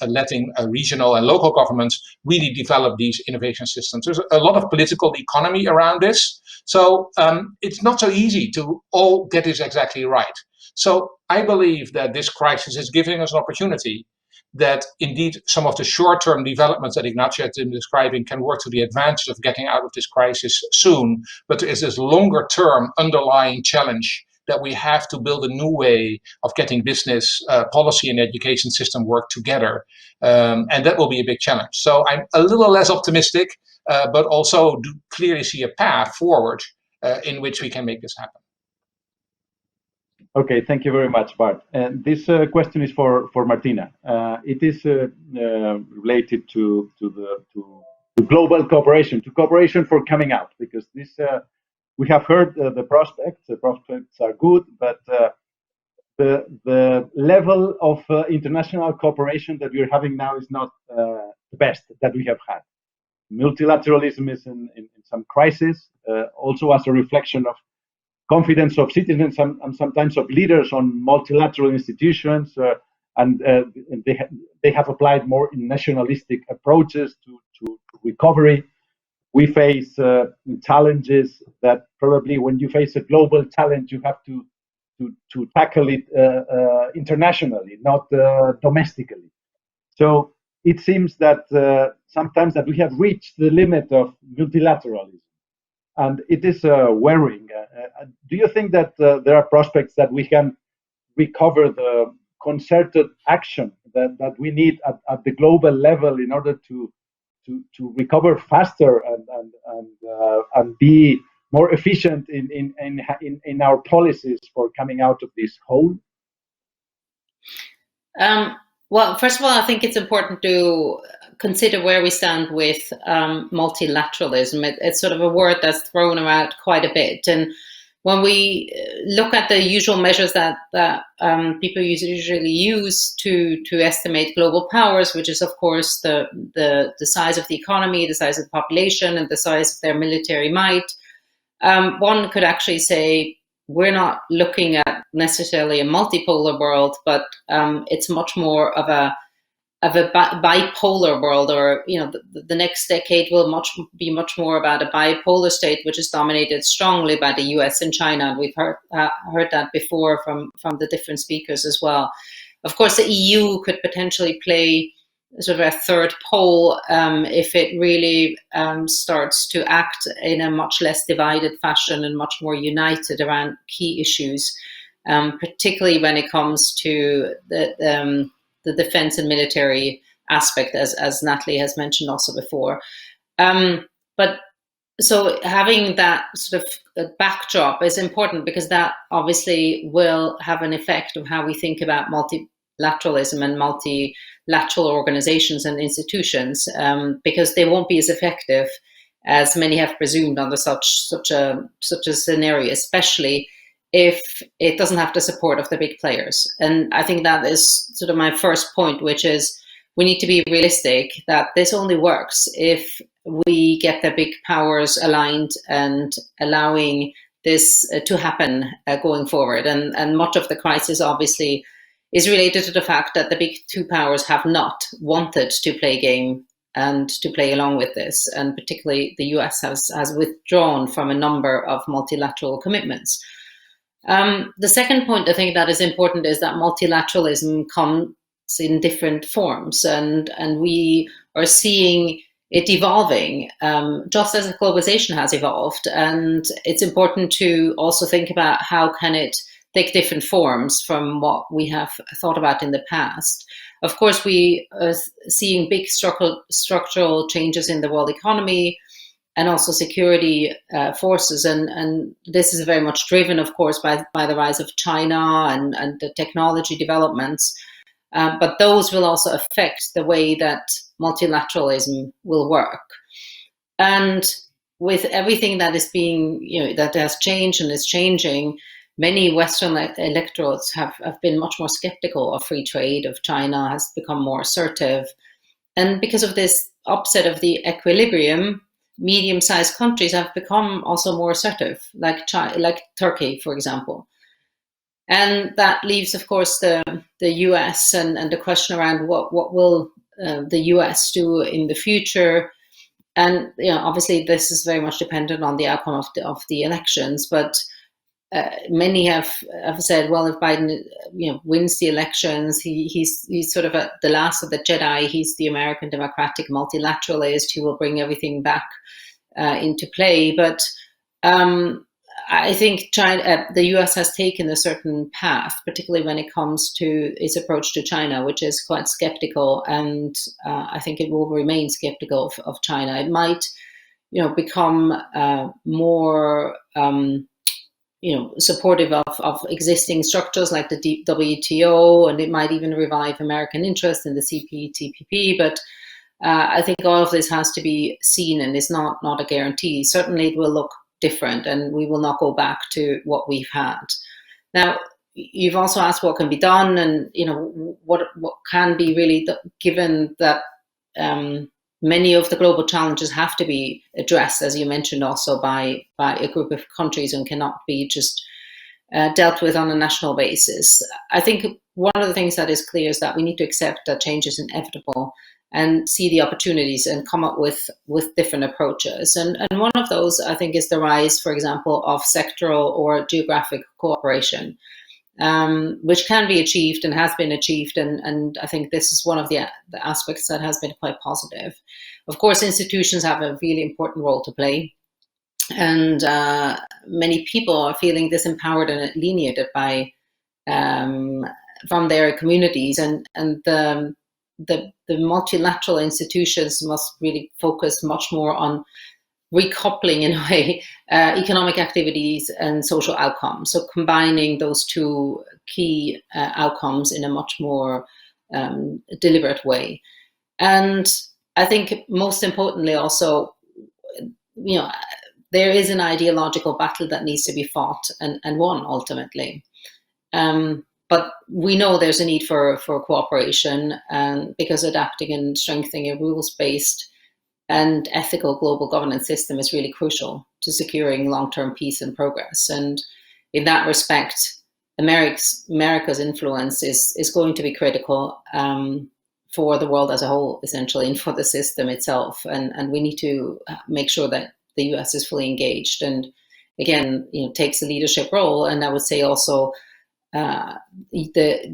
letting regional and local governments really develop these innovation systems. There's a lot of political economy around this. So it's not so easy to all get this exactly right. So I believe that this crisis is giving us an opportunity that indeed some of the short-term developments that Ignacio has been describing can work to the advantage of getting out of this crisis soon. But there is this longer-term underlying challenge that we have to build a new way of getting business, policy, and education system work together. And that will be a big challenge. So I'm a little less optimistic, but also do clearly see a path forward in which we can make this happen. Okay, thank you very much, Bart. And this question is for Martina. It is related to global cooperation, to cooperation for coming out, because this we have heard the prospects. The prospects are good, but the level of international cooperation that we're having now is not the best that we have had. Multilateralism is in some crisis, also as a reflection of confidence of citizens and sometimes of leaders on multilateral institutions, and they have applied more nationalistic approaches to recovery. We face challenges that probably when you face a global challenge, you have to to tackle it internationally, not domestically. So it seems that sometimes that we have reached the limit of multilateralism, and it is worrying. Do you think that there are prospects that we can recover the concerted action that we need at the global level in order to recover faster and be more efficient in our policies for coming out of this hole? Well, first of all, I think it's important to consider where we stand with multilateralism. It's sort of a word that's thrown around quite a bit. And when we look at the usual measures that people usually use to estimate global powers, which is, of course, the size of the economy, the size of the population, and the size of their military might, one could actually say we're not looking at necessarily a multipolar world, but it's much more of a bipolar world, or the next decade will be much more about a bipolar state, which is dominated strongly by the US and China. And we've heard that before from the different speakers as well. Of course, the EU could potentially play sort of a third pole if it really starts to act in a much less divided fashion and much more united around key issues, particularly when it comes to the defense and military aspect, as Natalie has mentioned also before. But so having that sort of backdrop is important, because that obviously will have an effect on how we think about multilateralism and multilateral organizations and institutions, because they won't be as effective as many have presumed under such a scenario, especially if it doesn't have the support of the big players. And I think that is sort of my first point, which is we need to be realistic that this only works if we get the big powers aligned and allowing this to happen going forward. And much of the crisis obviously is related to the fact that the big two powers have not wanted to play game and to play along with this. And particularly the US has withdrawn from a number of multilateral commitments. The second point I think that is important is that multilateralism comes in different forms, and we are seeing it evolving just as globalization has evolved. And it's important to also think about how can it take different forms from what we have thought about in the past. Of course, we are seeing big structural changes in the world economy and also security forces. And this is very much driven, of course, by the rise of China and the technology developments. But those will also affect the way that multilateralism will work. And with everything that is being, that has changed and is changing, many Western electorates have been much more skeptical of free trade, of China has become more assertive. And because of this upset of the equilibrium, medium-sized countries have become also more assertive, like Turkey, for example. And that leaves, of course, the US and the question around what will the US do in the future. And obviously, this is very much dependent on the outcome of the elections. But many have said, well, if Biden wins the elections, he's sort of the last of the Jedi. He's the American democratic multilateralist who will bring everything back into play. But I think the US has taken a certain path, particularly when it comes to its approach to China, which is quite skeptical, and I think it will remain skeptical of China. It might, become more, supportive of existing structures like the WTO, and it might even revive American interest in the CPTPP. But I think all of this has to be seen, and is not a guarantee. Certainly, it will look different, and we will not go back to what we've had. Now, you've also asked what can be done, and what can be really given that many of the global challenges have to be addressed, as you mentioned, also by a group of countries, and cannot be just dealt with on a national basis. I think one of the things that is clear is that we need to accept that change is inevitable and see the opportunities and come up with different approaches. And one of those, I think, is the rise, for example, of sectoral or geographic cooperation. which can be achieved and has been achieved. And I think this is one of the aspects that has been quite positive. Of course, institutions have a really important role to play. And many people are feeling disempowered and alienated by from their communities. And the multilateral institutions must really focus much more on recoupling, in a way, economic activities and social outcomes. So combining those two key outcomes in a much more deliberate way. And I think most importantly also, there is an ideological battle that needs to be fought and won ultimately. But we know there's a need for cooperation, because adapting and strengthening a rules-based and ethical global governance system is really crucial to securing long-term peace and progress. And in that respect, America's influence is going to be critical for the world as a whole, essentially, and for the system itself. And we need to make sure that the US is fully engaged and, again, takes a leadership role. And I would say also the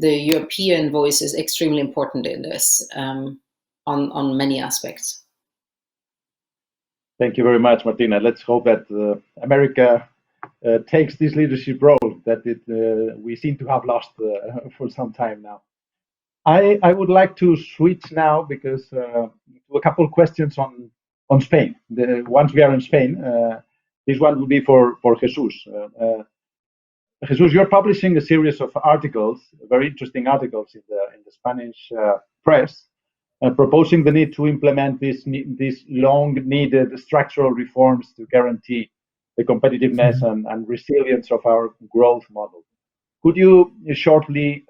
European voice is extremely important in this on many aspects. Thank you very much, Martina. Let's hope that America takes this leadership role that we seem to have lost for some time now. I would like to switch now because to a couple of questions on Spain. Once we are in Spain, this one will be for Jesus. Jesus, you're publishing a series of articles, very interesting articles in the Spanish press, proposing the need to implement these long-needed structural reforms to guarantee the competitiveness and resilience of our growth model. Could you shortly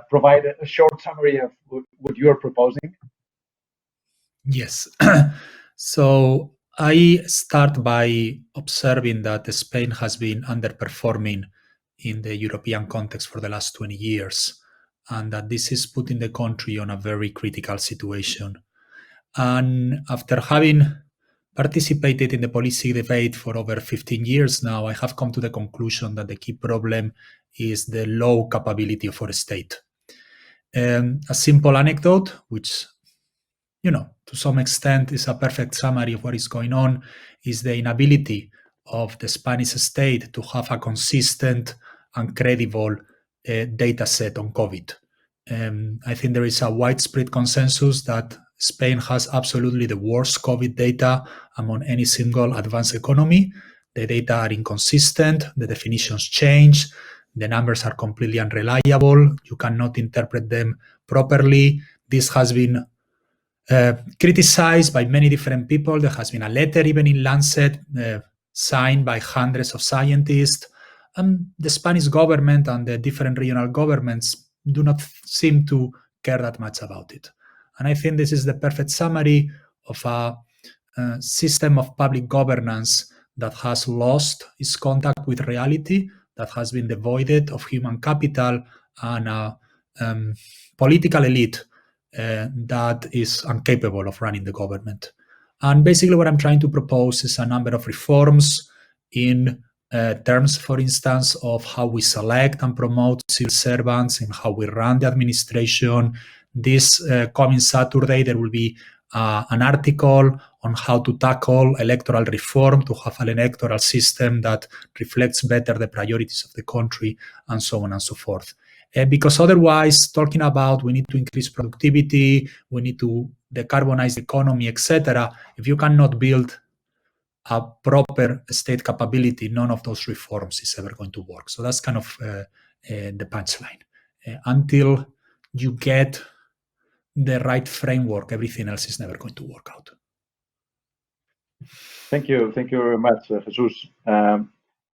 provide a short summary of what you are proposing? Yes. So I start by observing that Spain has been underperforming in the European context for the last 20 years, and that this is putting the country on a very critical situation. And after having participated in the policy debate for over 15 years now, I have come to the conclusion that the key problem is the low capability of our state. A simple anecdote, which, to some extent is a perfect summary of what is going on, is the inability of the Spanish state to have a consistent and credible data set on COVID. I think there is a widespread consensus that Spain has absolutely the worst COVID data among any single advanced economy. The data are inconsistent, the definitions change, the numbers are completely unreliable, you cannot interpret them properly. This has been criticized by many different people. There has been a letter even in Lancet signed by hundreds of scientists. The Spanish government and the different regional governments do not seem to care that much about it. And I think this is the perfect summary of a system of public governance that has lost its contact with reality, that has been devoid of human capital, and a political elite that is incapable of running the government. And basically what I'm trying to propose is a number of reforms in terms, for instance, of how we select and promote civil servants and how we run the administration. This coming Saturday, there will be an article on how to tackle electoral reform, to have an electoral system that reflects better the priorities of the country, and so on and so forth. Because otherwise, talking about we need to increase productivity, we need to decarbonize the economy, etc., if you cannot build a proper state capability, none of those reforms is ever going to work. So that's kind of the punchline. Until you get the right framework, everything else is never going to work out. Thank you very much, Jesus.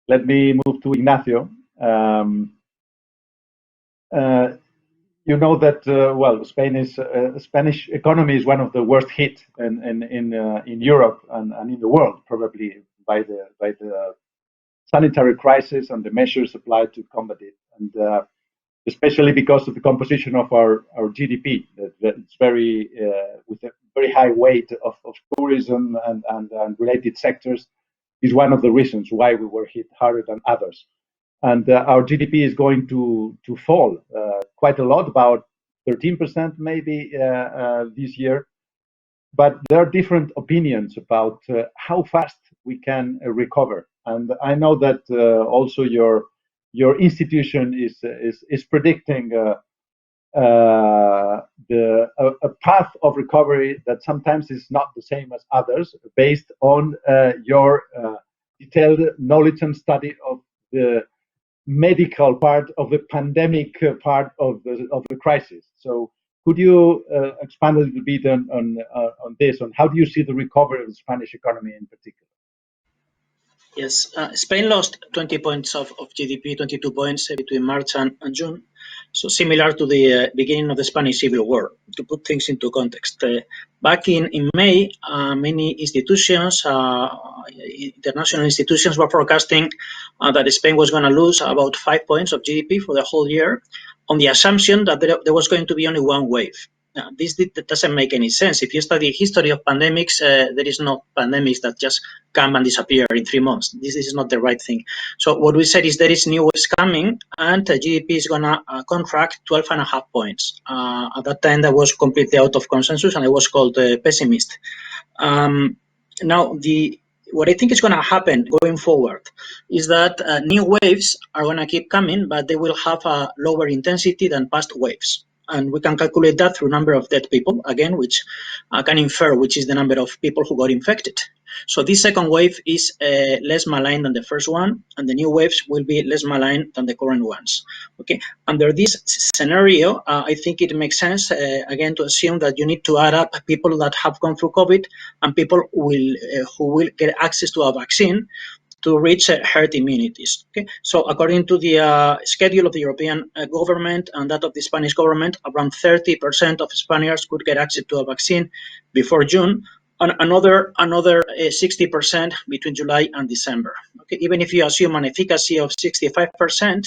Let me move to Ignacio. You know that Spanish economy is one of the worst hit in Europe and in the world, probably by the sanitary crisis and the measures applied to combat it, and especially because of the composition of our GDP. It's very with a very high weight of tourism and related sectors is one of the reasons why we were hit harder than others. and our GDP is going to fall quite a lot, about 13% maybe this year. But there are different opinions about how fast we can recover, and I know that also your institution is predicting a path of recovery that sometimes is not the same as others, based on your detailed knowledge and study of the medical part of the pandemic part of the crisis. So could you expand a little bit on this, on how do you see the recovery of the Spanish economy in particular? Yes, Spain lost 20 points of GDP, 22 points between March and June. So similar to the beginning of the Spanish Civil War, to put things into context. Back in May, many institutions, international institutions, were forecasting that Spain was going to lose about 5 points of GDP for the whole year, on the assumption that there was going to be only one wave. This doesn't make any sense. If you study history of pandemics, there is no pandemics that just come and disappear in 3 months. This is not the right thing. So what we said is there is new waves coming, and GDP is going to contract 12.5 points. At that time, that was completely out of consensus, and I was called a pessimist. Now, what I think is going to happen going forward is that new waves are going to keep coming, but they will have a lower intensity than past waves. And we can calculate that through number of dead people, again, which can infer which is the number of people who got infected. So this second wave is less malign than the first one, and the new waves will be less malign than the current ones. Okay. Under this scenario, I think it makes sense, again, to assume that you need to add up people that have gone through COVID and people who will get access to a vaccine to reach herd immunities. Okay, so according to the schedule of the European government and that of the Spanish government, around 30% of Spaniards could get access to a vaccine before June, and another 60% between July and December. Okay, even if you assume an efficacy of 65%,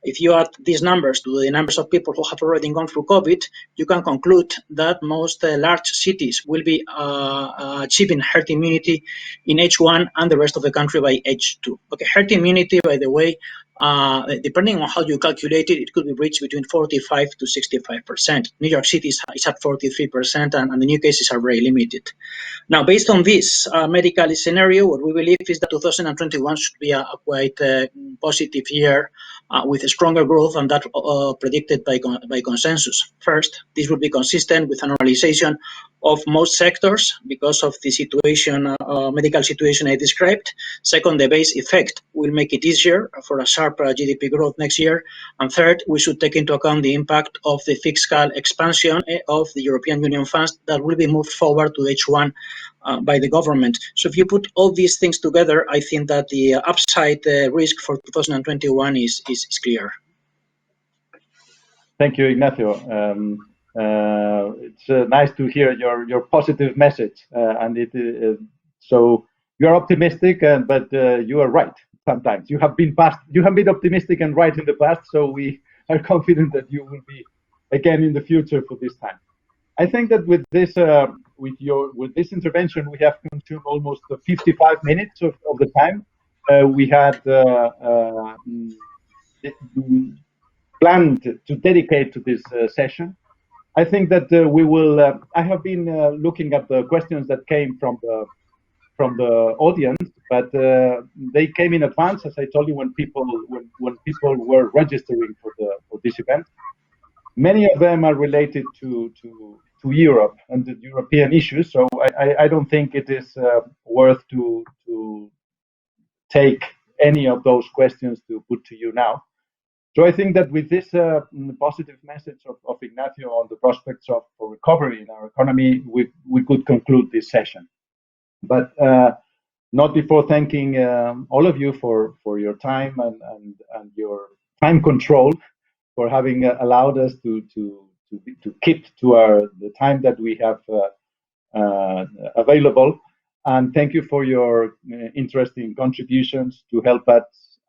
if you add these numbers to the numbers of people who have already gone through COVID, you can conclude that most large cities will be achieving herd immunity in H1 and the rest of the country by H2. Okay, herd immunity, by the way, depending on how you calculate it, it could be reached between 45 to 65%. New York City is at 43%, and the new cases are very limited. Now, based on this medical scenario, what we believe is that 2021 should be a quite positive year with a stronger growth than that predicted by consensus. First, this would be consistent with a normalization of most sectors because of the situation, medical situation I described. Second, the base effect will make it easier for a sharp GDP growth next year. And third, we should take into account the impact of the fiscal expansion of the European Union funds that will be moved forward to H1 by the government. So if you put all these things together, I think that the upside risk for 2021 is clear. Thank you, Ignacio. It's nice to hear your positive message, and so you are optimistic, but you are right. Sometimes you have been optimistic and right in the past, so we are confident that you will be again in the future for this time. I think that with this intervention, we have consumed almost 55 minutes of the time we had planned to dedicate to this session. I think that we will. I have been looking at the questions that came from the audience, but they came in advance, as I told you, when people were registering for this event. Many of them are related to Europe and the European issues, so I don't think it is worth to take any of those questions to put to you now. So I think that with this positive message of Ignacio on the prospects for recovery in our economy, we could conclude this session. But not before thanking all of you for your time and your time control, for having allowed us to keep to the time that we have available. And thank you for your interesting contributions to help us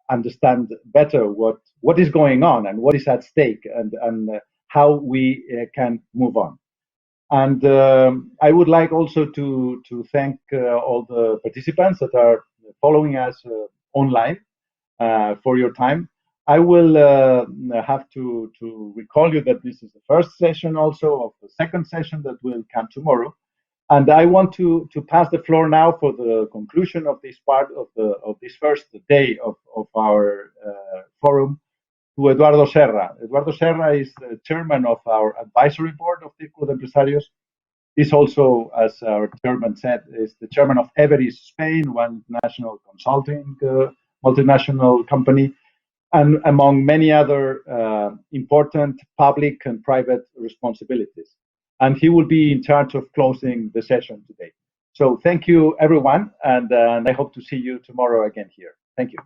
understand better what is going on and what is at stake, and how we can move on. And I would like also to thank all the participants that are following us online for your time. I will have to recall you that this is the first session also of the second session that will come tomorrow. And I want to pass the floor now for the conclusion of this part of this first day of our forum to Eduardo Serra. Eduardo Serra is the chairman of our advisory board of Círculo de Empresarios. He's also, as our chairman said, is the chairman of Everis Spain, one national consulting multinational company, and among many other important public and private responsibilities. And he will be in charge of closing the session today. So thank you, everyone, and I hope to see you tomorrow again here. Thank you.